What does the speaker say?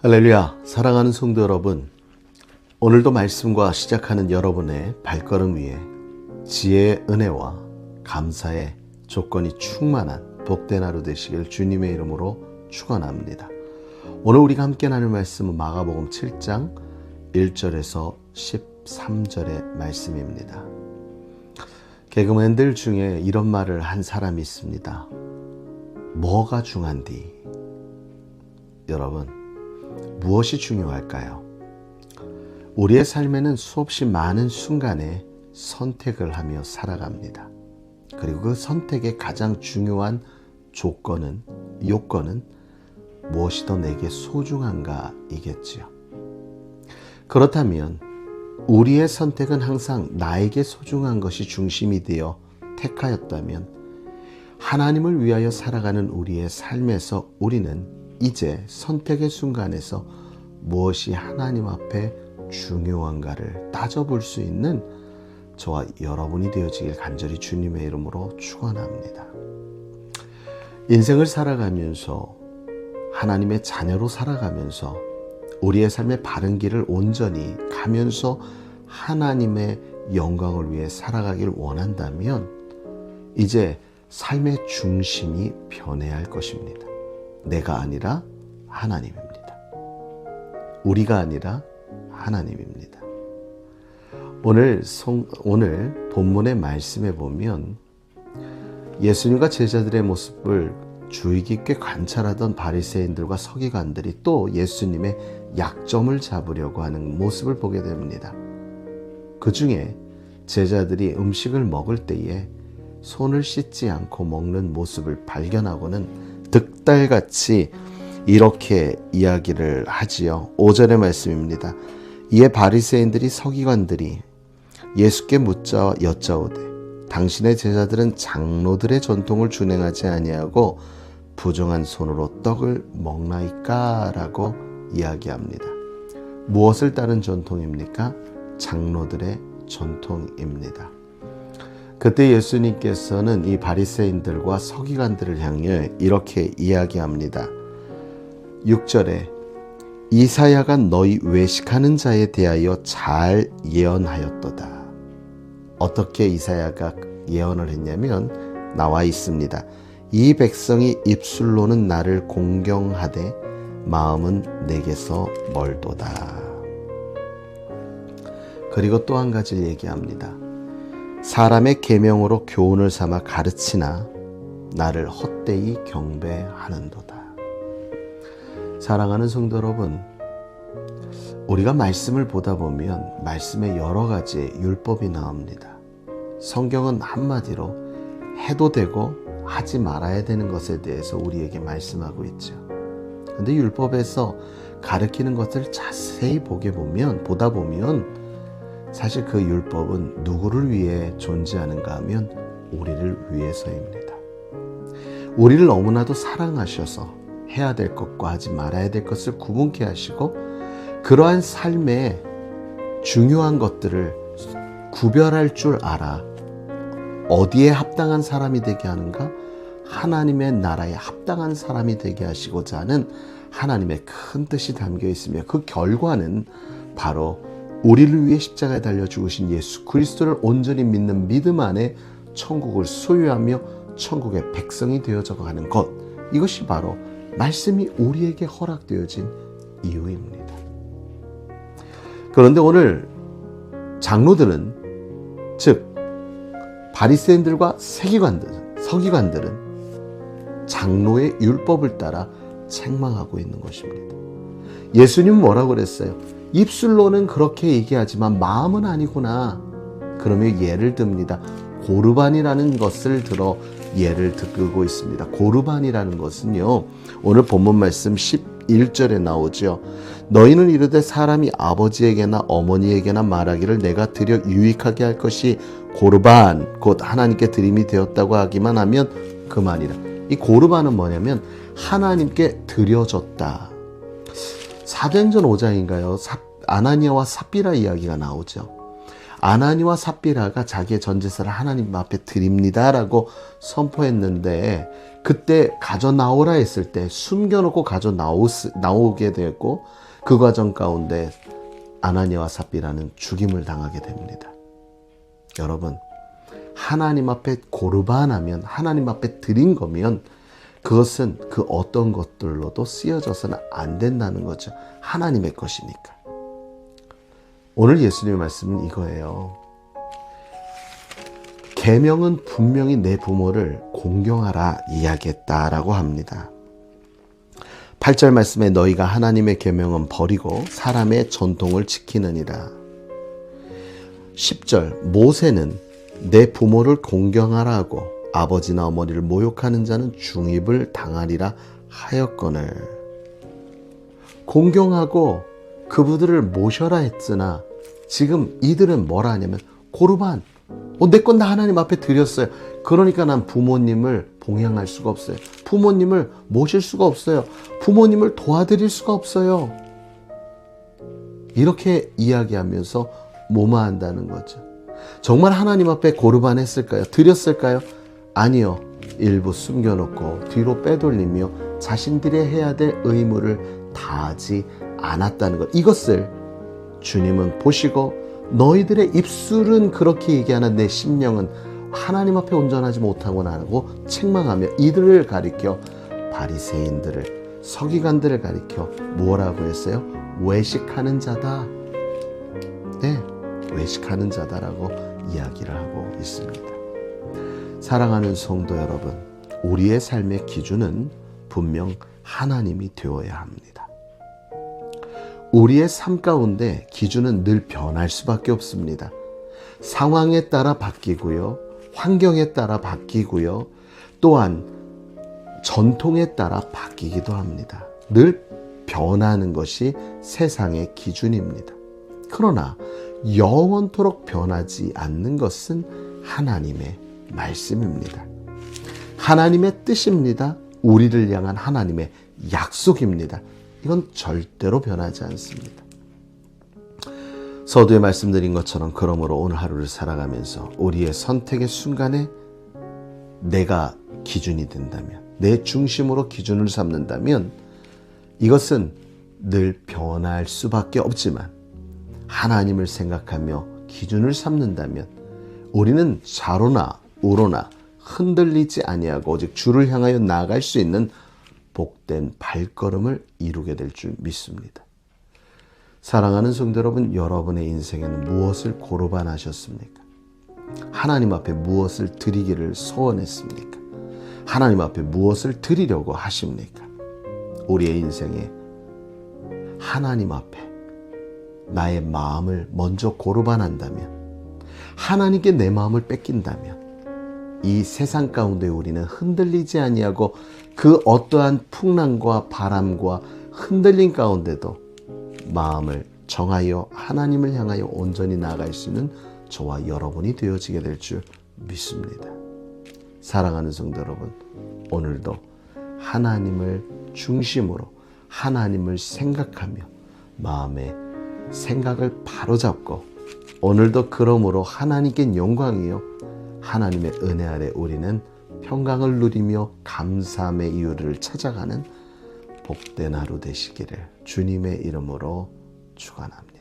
할렐루야, 사랑하는 성도 여러분, 오늘도 말씀과 시작하는 여러분의 발걸음 위에 지혜의 은혜와 감사의 조건이 충만한 복된 하루 되시길 주님의 이름으로 축원합니다. 오늘 우리가 함께 나눌 말씀은 마가복음 7장 1절에서 13절의 말씀입니다. 개그맨들 중에 이런 말을 한 사람이 있습니다. 뭐가 중요한디? 여러분, 무엇이 중요할까요? 우리의 삶에는 수없이 많은 순간에 선택을 하며 살아갑니다. 그리고 그 선택의 가장 중요한 요건은 무엇이 더 내게 소중한가이겠지요. 그렇다면 우리의 선택은 항상 나에게 소중한 것이 중심이 되어 택하였다면 하나님을 위하여 살아가는 우리의 삶에서 우리는 이제 선택의 순간에서 무엇이 하나님 앞에 중요한가를 따져볼 수 있는 저와 여러분이 되어지길 간절히 주님의 이름으로 축원합니다. 인생을 살아가면서 하나님의 자녀로 살아가면서 우리의 삶의 바른 길을 온전히 가면서 하나님의 영광을 위해 살아가길 원한다면 이제 삶의 중심이 변해야 할 것입니다. 내가 아니라 하나님입니다. 우리가 아니라 하나님입니다. 오늘 본문의 말씀에 보면 예수님과 제자들의 모습을 주의 깊게 관찰하던 바리새인들과 서기관들이 또 예수님의 약점을 잡으려고 하는 모습을 보게 됩니다. 그 중에 제자들이 음식을 먹을 때에 손을 씻지 않고 먹는 모습을 발견하고는 득달같이 이렇게 이야기를 하지요. 5절의 말씀입니다. 이에 바리새인들이 서기관들이 예수께 묻자 여짜오되 당신의 제자들은 장로들의 전통을 준행하지 아니하고 부정한 손으로 떡을 먹나이까? 라고 이야기합니다. 무엇을 따른 전통입니까? 장로들의 전통입니다. 그때 예수님께서는 이 바리새인들과 서기관들을 향해 이렇게 이야기합니다. 6절에 이사야가 너희 외식하는 자에 대하여 잘 예언하였도다. 어떻게 이사야가 예언을 했냐면 나와 있습니다. 이 백성이 입술로는 나를 공경하되 마음은 내게서 멀도다. 그리고 또 한 가지를 얘기합니다. 사람의 계명으로 교훈을 삼아 가르치나 나를 헛되이 경배하는도다. 사랑하는 성도 여러분, 우리가 말씀을 보다 보면 말씀에 여러 가지 율법이 나옵니다. 성경은 한마디로 해도 되고 하지 말아야 되는 것에 대해서 우리에게 말씀하고 있죠. 그런데 율법에서 가르치는 것을 자세히 보다 보면 사실 그 율법은 누구를 위해 존재하는가 하면 우리를 위해서입니다. 우리를 너무나도 사랑하셔서 해야 될 것과 하지 말아야 될 것을 구분케 하시고 그러한 삶의 중요한 것들을 구별할 줄 알아 어디에 합당한 사람이 되게 하는가? 하나님의 나라에 합당한 사람이 되게 하시고자 하는 하나님의 큰 뜻이 담겨 있으며 그 결과는 바로 우리를 위해 십자가에 달려 죽으신 예수 그리스도를 온전히 믿는 믿음 안에 천국을 소유하며 천국의 백성이 되어져 가는 것, 이것이 바로 말씀이 우리에게 허락되어진 이유입니다. 그런데 오늘 장로들은, 즉 바리새인들과 서기관들은 장로의 율법을 따라 책망하고 있는 것입니다. 예수님은 뭐라고 그랬어요? 입술로는 그렇게 얘기하지만 마음은 아니구나. 그러면 예를 듭니다. 고르반이라는 것을 들어 예를 들고 있습니다. 고르반이라는 것은요, 오늘 본문 말씀 11절에 나오죠. 너희는 이르되 사람이 아버지에게나 어머니에게나 말하기를 내가 드려 유익하게 할 것이 고르반 곧 하나님께 드림이 되었다고 하기만 하면 그만이라. 이 고르반은 뭐냐면 하나님께 드려졌다. 사도행전 5장인가요? 아나니아와 삽비라 이야기가 나오죠. 아나니와 삽비라가 자기의 전 제사를 하나님 앞에 드립니다라고 선포했는데, 그때 가져 나오라 했을 때 숨겨놓고 가져 나오게 되었고, 그 과정 가운데 아나니와 삽비라는 죽임을 당하게 됩니다. 여러분, 하나님 앞에 고르반하면, 하나님 앞에 드린 거면 그것은 그 어떤 것들로도 쓰여져서는 안 된다는 거죠. 하나님의 것이니까. 오늘 예수님의 말씀은 이거예요. 계명은 분명히 내 부모를 공경하라 이야기했다라고 합니다. 8절 말씀에 너희가 하나님의 계명은 버리고 사람의 전통을 지키느니라. 10절 모세는 내 부모를 공경하라 하고 아버지나 어머니를 모욕하는 자는 중입을 당하리라 하였거늘. 공경하고 그분들을 모셔라 했으나 지금 이들은 뭐라 하냐면 고르반, 내 건 다 하나님 앞에 드렸어요. 그러니까 난 부모님을 봉양할 수가 없어요. 부모님을 모실 수가 없어요. 부모님을 도와드릴 수가 없어요. 이렇게 이야기하면서 무마한다는 거죠. 정말 하나님 앞에 고르반 했을까요? 드렸을까요? 아니요. 일부 숨겨놓고 뒤로 빼돌리며 자신들이 해야 될 의무를 다하지 않았다는 것. 이것을 주님은 보시고 너희들의 입술은 그렇게 얘기하는 내 심령은 하나님 앞에 온전하지 못하구나 하고 책망하며 이들을 가리켜 바리새인들을, 서기관들을 가리켜 뭐라고 했어요? 외식하는 자다. 네, 외식하는 자다라고 이야기를 하고 있습니다. 사랑하는 성도 여러분, 우리의 삶의 기준은 분명 하나님이 되어야 합니다. 우리의 삶 가운데 기준은 늘 변할 수밖에 없습니다. 상황에 따라 바뀌고요. 환경에 따라 바뀌고요. 또한 전통에 따라 바뀌기도 합니다. 늘 변하는 것이 세상의 기준입니다. 그러나 영원토록 변하지 않는 것은 하나님의 말씀입니다. 하나님의 뜻입니다. 우리를 향한 하나님의 약속입니다. 이건 절대로 변하지 않습니다. 서두에 말씀드린 것처럼 그러므로 오늘 하루를 살아가면서 우리의 선택의 순간에 내가 기준이 된다면, 내 중심으로 기준을 삼는다면 이것은 늘 변할 수밖에 없지만 하나님을 생각하며 기준을 삼는다면 우리는 좌로나 우로나 흔들리지 아니하고 오직 주를 향하여 나아갈 수 있는 복된 발걸음을 이루게 될 줄 믿습니다. 사랑하는 성도 여러분, 여러분의 인생에는 무엇을 고르반하셨습니까? 하나님 앞에 무엇을 드리기를 소원했습니까? 하나님 앞에 무엇을 드리려고 하십니까? 우리의 인생에 하나님 앞에 나의 마음을 먼저 고르반한다면, 하나님께 내 마음을 뺏긴다면 이 세상 가운데 우리는 흔들리지 아니하고 그 어떠한 풍랑과 바람과 흔들림 가운데도 마음을 정하여 하나님을 향하여 온전히 나아갈 수 있는 저와 여러분이 되어지게 될 줄 믿습니다. 사랑하는 성도 여러분, 오늘도 하나님을 중심으로 하나님을 생각하며 마음의 생각을 바로잡고 오늘도 그러므로 하나님께 영광이요 하나님의 은혜 아래 우리는 평강을 누리며 감사함의 이유를 찾아가는 복된 하루 되시기를 주님의 이름으로 축원합니다.